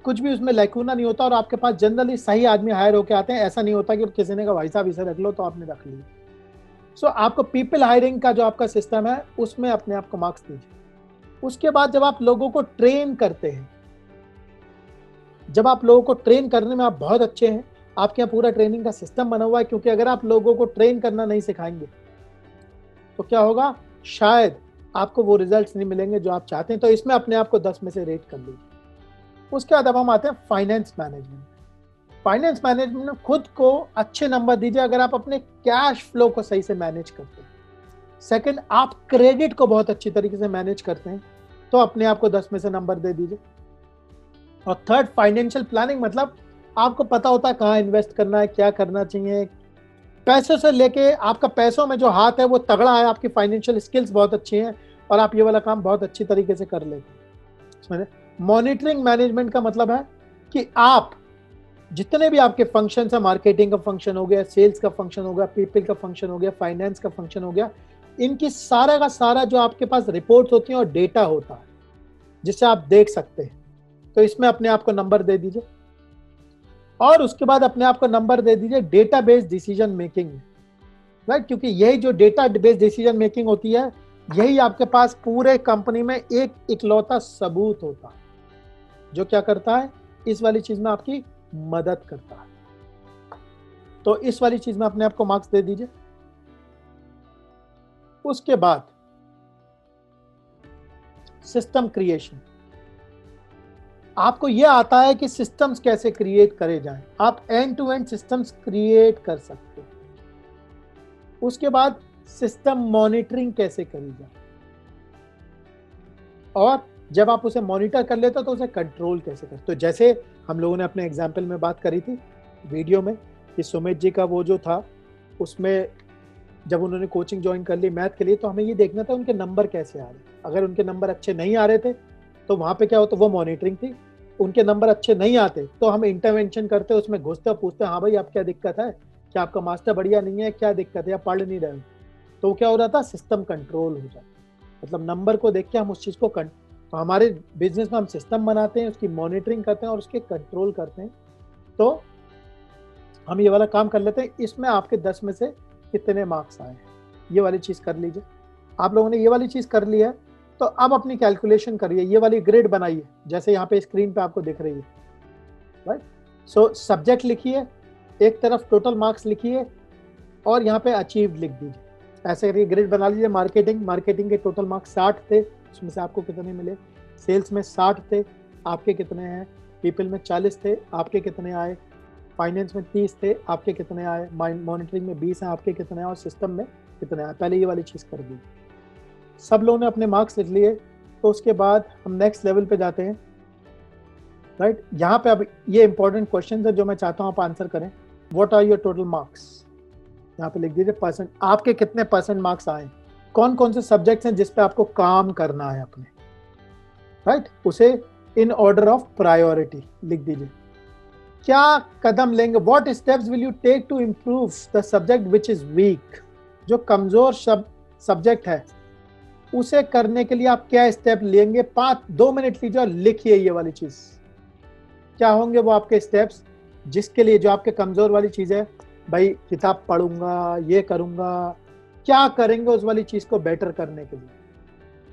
कुछ भी उसमें लैकूना नहीं होता और आपके पास जनरली सही आदमी हायर होकर आते हैं. ऐसा नहीं होता कि किसी ने कहा भाई साहब इसे रख लो तो आपने रख लिया. सो आपको पीपल हायरिंग का जो आपका सिस्टम है उसमें अपने आप को मार्क्स दीजिए। उसके बाद जब आप लोगों को ट्रेन करते हैं, जब आप लोगों को ट्रेन करने में आप बहुत अच्छे हैं, आपके यहाँ पूरा ट्रेनिंग का सिस्टम बना हुआ है, क्योंकि अगर आप लोगों को ट्रेन करना नहीं सिखाएंगे तो क्या होगा, शायद आपको वो रिजल्ट्स नहीं मिलेंगे जो आप चाहते हैं। तो इसमें अपने आप को 10 में से रेट कर लीजिए। उसके बाद अब हम आते हैं फाइनेंस मैनेजमेंट। फाइनेंस मैनेजमेंट में खुद को अच्छे नंबर दीजिए अगर आप अपने कैश फ्लो को सही से मैनेज करते हैं। सेकंड, आप क्रेडिट को बहुत अच्छी तरीके से मैनेज करते हैं तो अपने आप को 10 में से नंबर दे दीजिए। और थर्ड, फाइनेंशियल प्लानिंग, मतलब आपको पता होता है कहाँ इन्वेस्ट करना है, क्या करना चाहिए। पैसों से लेके आपका पैसों में जो हाथ है वो तगड़ा है, आपकी फाइनेंशियल स्किल्स बहुत अच्छी हैं और आप ये वाला काम बहुत अच्छी तरीके से कर लेते हैं। मॉनिटरिंग मैनेजमेंट का मतलब है कि आप जितने भी आपके फंक्शन है, मार्केटिंग का फंक्शन हो गया, सेल्स का फंक्शन हो गया, पीपल का फंक्शन हो गया, फाइनेंस का फंक्शन हो गया, इनकी सारा का सारा जो आपके पास रिपोर्ट्स होती हैं और डेटा होता है जिसे आप देख सकते हैं, तो इसमें अपने आप को नंबर दे दीजिए। और उसके बाद अपने आप को नंबर दे दीजिए डेटाबेस डिसीजन मेकिंग में, राइट, क्योंकि यही जो डेटाबेस डिसीजन मेकिंग होती है, यही आपके पास पूरे कंपनी में एक इकलौता सबूत होता है जो क्या करता है, इस वाली चीज में आपकी मदद करता है। तो इस वाली चीज में अपने आप को मार्क्स दे दीजिए। उसके बाद सिस्टम क्रिएशन, आपको यह आता है कि सिस्टम्स कैसे क्रिएट करे जाएं, आप end to end systems create कर सकते हैं। उसके बाद सिस्टम मॉनिटरिंग कैसे करी जाए, और जब आप उसे मॉनिटर कर लेते हो तो उसे कंट्रोल कैसे करते। तो जैसे हम लोगों ने अपने एग्जाम्पल में बात करी थी वीडियो में कि सुमित जी का वो जो था, उसमें जब उन्होंने कोचिंग ज्वाइन कर ली मैथ के लिए, तो हमें ये देखना था उनके नंबर कैसे आ रहे। अगर उनके नंबर अच्छे नहीं आ रहे थे तो वहाँ पे क्या होता, वो मॉनिटरिंग थी। उनके नंबर अच्छे नहीं आते तो हम इंटरवेंशन करते, उसमें घुसते, पूछते हाँ भाई आप क्या दिक्कत है, क्या आपका मास्टर बढ़िया नहीं है, क्या दिक्कत है, आप पढ़ नहीं रहे हो। तो क्या हो रहा था, सिस्टम कंट्रोल हो जाता, मतलब नंबर को देख के हम उस चीज़ को तो हमारे बिजनेस में हम सिस्टम बनाते हैं, उसकी मॉनिटरिंग करते हैं और उसके कंट्रोल करते हैं। तो हम ये वाला काम कर लेते हैं। इसमें आपके 10 में से कितने मार्क्स आए हैं, ये वाली चीज़ कर लीजिए। आप लोगों ने ये वाली चीज़ कर ली है तो अब अपनी कैलकुलेशन करिए, ये वाली ग्रेड बनाइए जैसे यहाँ पे स्क्रीन पे आपको दिख रही है, राइट। सो सब्जेक्ट लिखिए, एक तरफ टोटल मार्क्स लिखिए और यहाँ पे अचीव्ड लिख दीजिए। ऐसे करिए, ग्रेड बना लीजिए। मार्केटिंग के टोटल मार्क्स 60 थे, उसमें से आपको कितने मिले। सेल्स में 60 थे, आपके कितने हैं। पीपल में 40 थे, आपके कितने आए। फाइनेंस में 30 थे, आपके कितने आए। मॉनिटरिंग में 20 हैं, आपके कितने आए। और सिस्टम में कितने आए। पहले ये वाली चीज़ कर दी। सब लोगों ने अपने मार्क्स लिख लिए, तो उसके बाद हम नेक्स्ट लेवल पे जाते हैं, राइट। यहाँ पे अब ये इंपॉर्टेंट क्वेश्चन है जो मैं चाहता हूँ आप आंसर करें। What are your total marks, यहाँ पे लिख दीजिए परसेंट, आपके कितने परसेंट मार्क्स आए। कौन कौन से सब्जेक्ट्स हैं जिस पे आपको काम करना है अपने, राइट। उसे इन ऑर्डर ऑफ प्रायोरिटी लिख दीजिए। क्या कदम लेंगे, what steps will you take to improve the subject which is weak, जो कमजोर सब्जेक्ट है उसे करने के लिए आप क्या स्टेप लेंगे। 2 मिनट लीजिए और लिखिए ये वाली चीज, क्या होंगे वो आपके स्टेप्स, जिसके लिए जो आपके कमजोर वाली चीज है, भाई किताब पढ़ूंगा, ये करूंगा, क्या करेंगे उस वाली चीज को बेटर करने के लिए।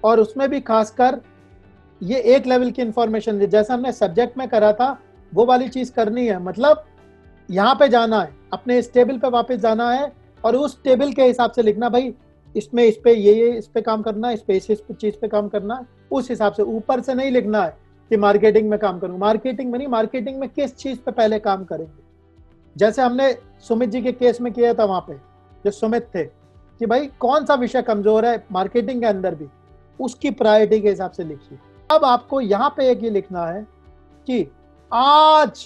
और उसमें भी खासकर ये एक लेवल की इंफॉर्मेशन दी, जैसा हमने सब्जेक्ट में करा था वो वाली चीज करनी है। मतलब यहाँ पे जाना है, अपने इस टेबल पे वापस जाना है और उस टेबल के हिसाब से लिखना, भाई इसमें इस पे ये इस पे काम करना है, इस पे इस चीज पे काम करना है। उस हिसाब से ऊपर से नहीं लिखना है कि मार्केटिंग में काम करूंगा। मार्केटिंग में नहीं, मार्केटिंग में किस चीज पे पहले काम करेंगे। जैसे हमने सुमित जी के केस में किया था, वहां पे जो सुमित थे कि भाई कौन सा विषय कमजोर है मार्केटिंग के अंदर भी, उसकी प्रायोरिटी के हिसाब से लिखिए। अब आपको यहाँ पे एक ये लिखना है कि आज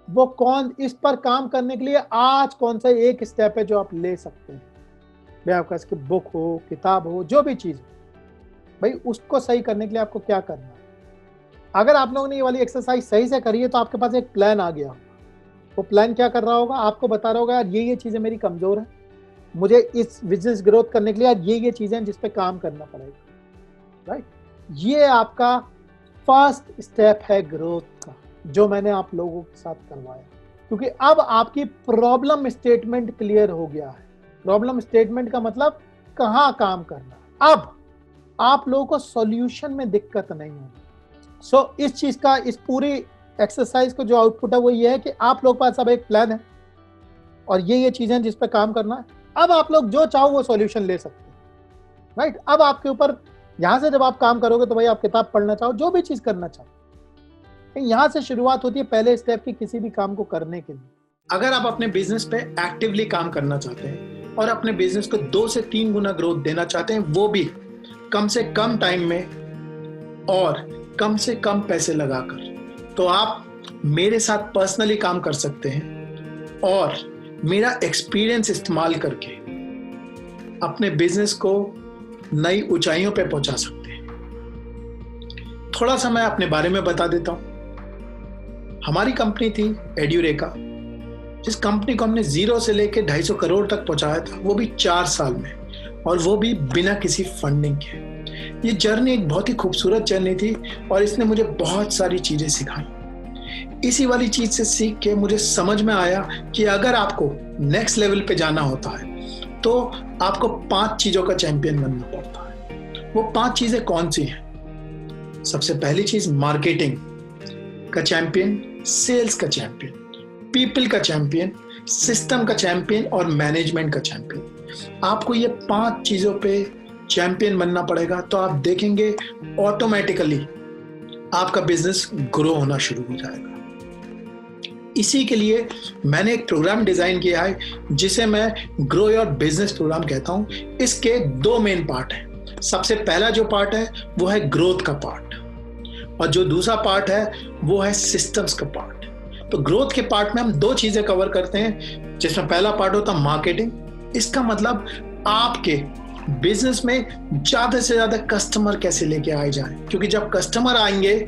वो कौन, इस पर काम करने के लिए आज कौन सा एक स्टेप है जो आप ले सकते हैं। भाई आपका इसकी बुक हो, किताब हो, जो भी चीज, भाई उसको सही करने के लिए आपको क्या करना है। अगर आप लोगों ने ये वाली एक्सरसाइज सही से करी है तो आपके पास एक प्लान आ गया। वो प्लान क्या कर रहा होगा, आपको बता रहा होगा यार ये चीजें मेरी कमजोर है, मुझे इस बिजनेस ग्रोथ करने के लिए यार ये चीजें हैं जिस पे काम करना पड़ेगा, राइट। ये आपका फर्स्ट स्टेप है ग्रोथ का, जो मैंने आप लोगों के साथ करवाया, क्योंकि अब आपकी प्रॉब्लम स्टेटमेंट क्लियर हो गया है। प्रॉब्लम स्टेटमेंट का मतलब कहाँ काम करना। अब आप लोगों को सॉल्यूशन में दिक्कत नहीं होगी। सो इस चीज का, इस पूरी एक्सरसाइज का जो आउटपुट है वो ये है कि आप लोग के पास अब एक प्लान है और ये चीजें जिस पे काम करना है। अब आप लोग जो चाहो वो सॉल्यूशन ले सकते हैं, राइट। अब आपके ऊपर, यहाँ से जब आप काम करोगे तो भाई आप किताब पढ़ना चाहो, जो भी चीज करना चाहो, यहाँ से शुरुआत होती है पहले स्टेप की किसी भी काम को करने के लिए। अगर आप अपने बिजनेस पे एक्टिवली काम करना चाहते हैं और अपने बिजनेस को 2 से 3 गुना ग्रोथ देना चाहते हैं, वो भी कम से कम टाइम में और कम से कम पैसे लगाकर, तो आप मेरे साथ पर्सनली काम कर सकते हैं और मेरा एक्सपीरियंस इस्तेमाल करके अपने बिजनेस को नई ऊंचाइयों पे पहुंचा सकते हैं। थोड़ा सा मैं अपने बारे में बता देता हूं। हमारी कंपनी थी एड्यूरेका, जिस कंपनी को हमने 0 से लेकर 250 करोड़ तक पहुंचाया था, वो भी 4 साल में, और वो भी बिना किसी फंडिंग के। ये जर्नी एक बहुत ही खूबसूरत जर्नी थी और इसने मुझे बहुत सारी चीजें सिखाई। इसी वाली चीज से सीख के मुझे समझ में आया कि अगर आपको नेक्स्ट लेवल पे जाना होता है तो आपको 5 चीजों का चैंपियन बनना पड़ता है। वो 5 चीजें कौन सी हैं? सबसे पहली चीज मार्केटिंग का चैंपियन, सेल्स का चैंपियन, पीपल का चैंपियन, सिस्टम का चैंपियन और मैनेजमेंट का चैंपियन। आपको ये 5 चीजों पे चैंपियन बनना पड़ेगा, तो आप देखेंगे ऑटोमेटिकली आपका बिजनेस ग्रो होना शुरू हो जाएगा। इसी के लिए मैंने एक प्रोग्राम डिजाइन किया है जिसे मैं ग्रो योर बिजनेस प्रोग्राम कहता हूं। इसके 2 मेन पार्ट हैं। सबसे पहला जो पार्ट है वो है ग्रोथ का पार्ट, और जो दूसरा पार्ट है वो है सिस्टम्स का पार्ट। तो ग्रोथ के पार्ट में हम 2 चीजें कवर करते हैं, जिसमें पहला पार्ट होता है मार्केटिंग। इसका मतलब आपके बिजनेस में ज्यादा से ज्यादा कस्टमर कैसे लेके आए जाएं, क्योंकि जब कस्टमर आएंगे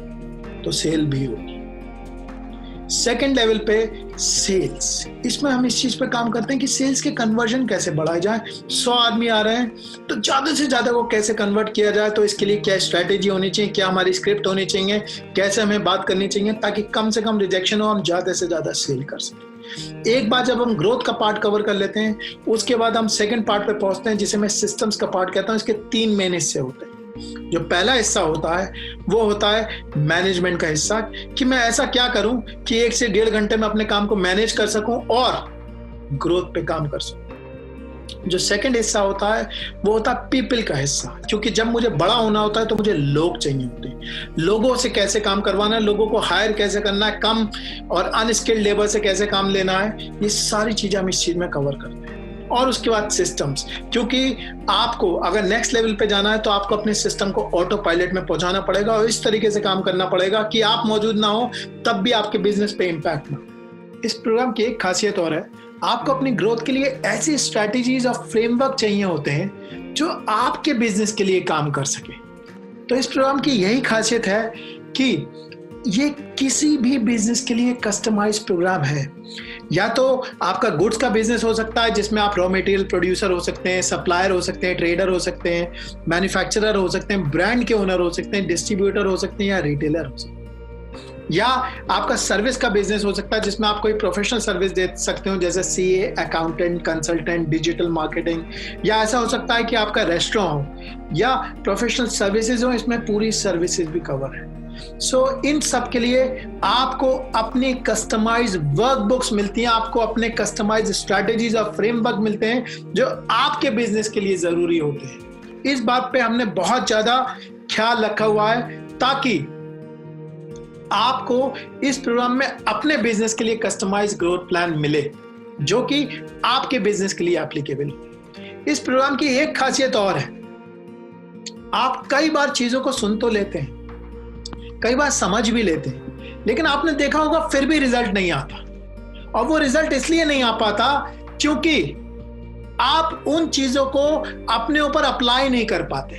तो सेल भी होगी। सेकेंड लेवल पे सेल्स, इसमें हम इस चीज पे काम करते हैं कि सेल्स के कन्वर्जन कैसे बढ़ाए जाए। 100 आदमी आ रहे हैं तो ज्यादा से ज्यादा वो कैसे कन्वर्ट किया जाए, तो इसके लिए क्या स्ट्रैटेजी होनी चाहिए, क्या हमारी स्क्रिप्ट होनी चाहिए, कैसे हमें बात करनी चाहिए ताकि कम से कम रिजेक्शन हो, हम ज्यादा से ज्यादा सेल कर सकें। एक बार जब हम ग्रोथ का पार्ट कवर कर लेते हैं, उसके बाद हम सेकंड पार्ट पे पहुंचते हैं जिसे मैं सिस्टम्स का पार्ट कहता हूं। इसके 3 मेन हिस्से होते हैं। जो पहला हिस्सा होता है वो होता है मैनेजमेंट का हिस्सा, कि मैं ऐसा क्या करूं कि 1 से 1.5 घंटे में अपने काम को मैनेज कर सकूं और ग्रोथ पे काम कर सकूं। जो सेकंड हिस्सा होता है वो होता है पीपल का हिस्सा, क्योंकि जब मुझे बड़ा होना होता है तो मुझे लोग चाहिए होते हैं। लोगों से कैसे काम करवाना है, लोगों को हायर कैसे करना है, कम और अनस्किल्ड लेबर से कैसे काम लेना है, ये सारी चीजें हम इस चीज में कवर करते हैं। और उसके बाद सिस्टम्स, क्योंकि आपको अगर नेक्स्ट लेवल पे जाना है तो आपको अपने सिस्टम को ऑटो पायलट में पहुंचाना पड़ेगा और इस तरीके से काम करना पड़ेगा कि आप मौजूद ना हो तब भी आपके बिजनेस पे इम्पैक्ट ना हो। इस प्रोग्राम की एक खासियत और है, आपको अपनी ग्रोथ के लिए ऐसी स्ट्रैटेजीज और फ्रेमवर्क चाहिए होते हैं जो आपके बिजनेस के लिए काम कर सके। तो इस प्रोग्राम की यही खासियत है कि ये किसी भी बिजनेस के लिए कस्टमाइज प्रोग्राम है। या तो आपका गुड्स का बिजनेस हो सकता है जिसमें आप रॉ मटेरियल प्रोड्यूसर हो सकते हैं, सप्लायर हो सकते हैं, ट्रेडर हो सकते हैं, मैन्युफैक्चरर हो सकते हैं, ब्रांड के ओनर हो सकते हैं, डिस्ट्रीब्यूटर हो सकते हैं या रिटेलर हो सकते हैं। या आपका सर्विस का बिजनेस हो सकता है जिसमें आप कोई प्रोफेशनल सर्विस दे सकते हो, जैसे CA, accountant, consultant, digital marketing. या ऐसा हो सकता है कि आपका रेस्टोरेंट हो या प्रोफेशनल सर्विसेज हो, इसमें पूरी सर्विसेज भी कवर है। इन सब के लिए आपको अपनी कस्टमाइज वर्कबुक्स मिलती हैं, आपको अपने कस्टमाइज स्ट्रैटेजीज और फ्रेमवर्क मिलते हैं जो आपके बिजनेस के लिए जरूरी होते हैं। इस बात पे हमने बहुत ज्यादा ख्याल रखा हुआ है ताकि आपको इस प्रोग्राम में अपने बिजनेस के लिए कस्टमाइज ग्रोथ प्लान मिले जो कि आपके बिजनेस के लिए एप्लीकेबल हो। इस प्रोग्राम की एक खासियत और है, आप कई बार चीजों को सुन तो लेते हैं, कई बार समझ भी लेते हैं, लेकिन आपने देखा होगा फिर भी रिजल्ट नहीं आता। और वो रिजल्ट इसलिए नहीं आ पाता क्योंकि आप उन चीजों को अपने ऊपर अप्लाई नहीं कर पाते।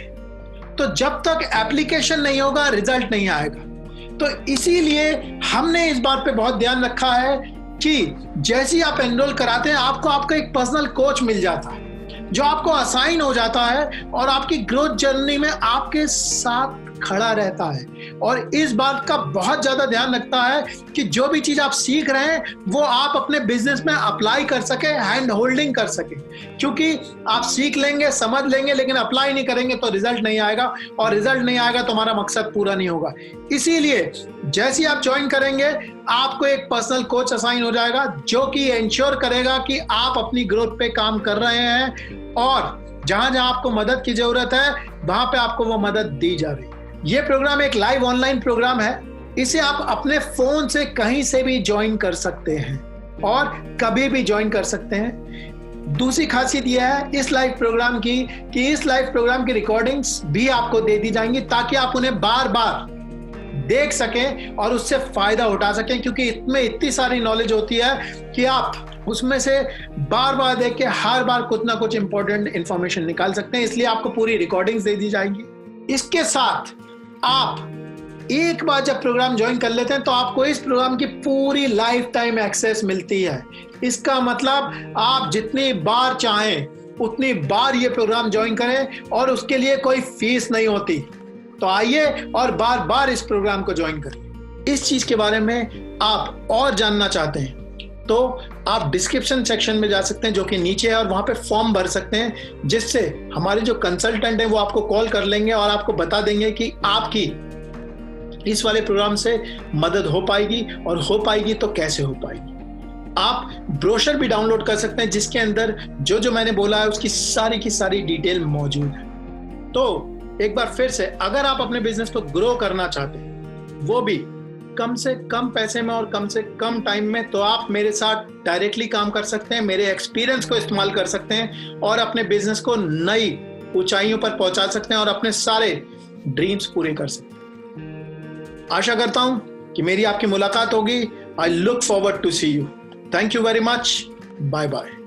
तो जब तक एप्लीकेशन नहीं होगा रिजल्ट नहीं आएगा। तो इसीलिए हमने इस बात पे बहुत ध्यान रखा है कि जैसे ही आप एनरोल कराते हैं आपको आपका एक पर्सनल कोच मिल जाता है जो आपको असाइन हो जाता है और आपकी ग्रोथ जर्नी में आपके साथ खड़ा रहता है और इस बात का बहुत ज़्यादा ध्यान रखता है कि जो भी चीज़ आप सीख रहे हैं वो आप अपने बिजनेस में अप्लाई कर सके, हैंड होल्डिंग कर सके। क्योंकि आप सीख लेंगे, समझ लेंगे, लेकिन अप्लाई नहीं करेंगे तो रिजल्ट नहीं आएगा, और रिजल्ट नहीं आएगा तो हमारा मकसद पूरा नहीं होगा। इसीलिए जैसे आप ज्वाइन करेंगे आपको एक पर्सनल कोच असाइन हो जाएगा जो कि इंश्योर करेगा कि आप अपनी ग्रोथ पे काम कर रहे हैं और जहां जहां आपको मदद की जरूरत है वहां पे आपको वो मदद दी जा रही है। ये प्रोग्राम एक लाइव ऑनलाइन प्रोग्राम है। इसे आप अपने फोन से कहीं से भी ज्वाइन कर सकते हैं और कभी भी ज्वाइन कर सकते हैं। दूसरी खासियत यह है इस लाइव प्रोग्राम की कि इस लाइव प्रोग्राम की रिकॉर्डिंग्स भी आपको दे दी जाएंगी ताकि आप उन्हें बार बार देख सकें और उससे फायदा उठा सकें, क्योंकि इसमें इतनी सारी नॉलेज होती है कि आप उसमें से बार बार देख के हर बार कुछ ना कुछ इंपॉर्टेंट इंफॉर्मेशन निकाल सकते हैं। इसलिए आपको पूरी रिकॉर्डिंग्स दे दी जाएंगी। इसके साथ आप एक बार जब प्रोग्राम ज्वाइन कर लेते हैं तो आपको इस प्रोग्राम की पूरी लाइफ टाइम एक्सेस मिलती है। इसका मतलब आप जितनी बार चाहें उतनी बार ये प्रोग्राम ज्वाइन करें और उसके लिए कोई फीस नहीं होती। तो आइए और बार बार इस प्रोग्राम को ज्वाइन करिए। इस चीज के बारे में आप और जानना चाहते हैं तो आप डिस्क्रिप्शन सेक्शन में जा सकते हैं जो कि नीचे है, और वहां पे फॉर्म भर सकते हैं जिससे हमारे जो कंसल्टेंट हैं वो आपको कॉल कर लेंगे और आपको बता देंगे कि आपकी इस वाले प्रोग्राम से मदद हो पाएगी, और हो पाएगी तो कैसे हो पाएगी। आप ब्रोशर भी डाउनलोड कर सकते हैं जिसके अंदर जो जो मैंने बोला है उसकी सारी की सारी डिटेल मौजूद है। तो एक बार फिर से, अगर आप अपने बिजनेस को ग्रो करना चाहते हैं वो भी कम से कम पैसे में और कम से कम टाइम में, तो आप मेरे साथ डायरेक्टली काम कर सकते हैं, मेरे एक्सपीरियंस को इस्तेमाल कर सकते हैं और अपने बिजनेस को नई ऊंचाइयों पर पहुंचा सकते हैं और अपने सारे ड्रीम्स पूरे कर सकते हैं। आशा करता हूं कि मेरी आपकी मुलाकात होगी। I look forward to see you. Thank you very much. Bye bye.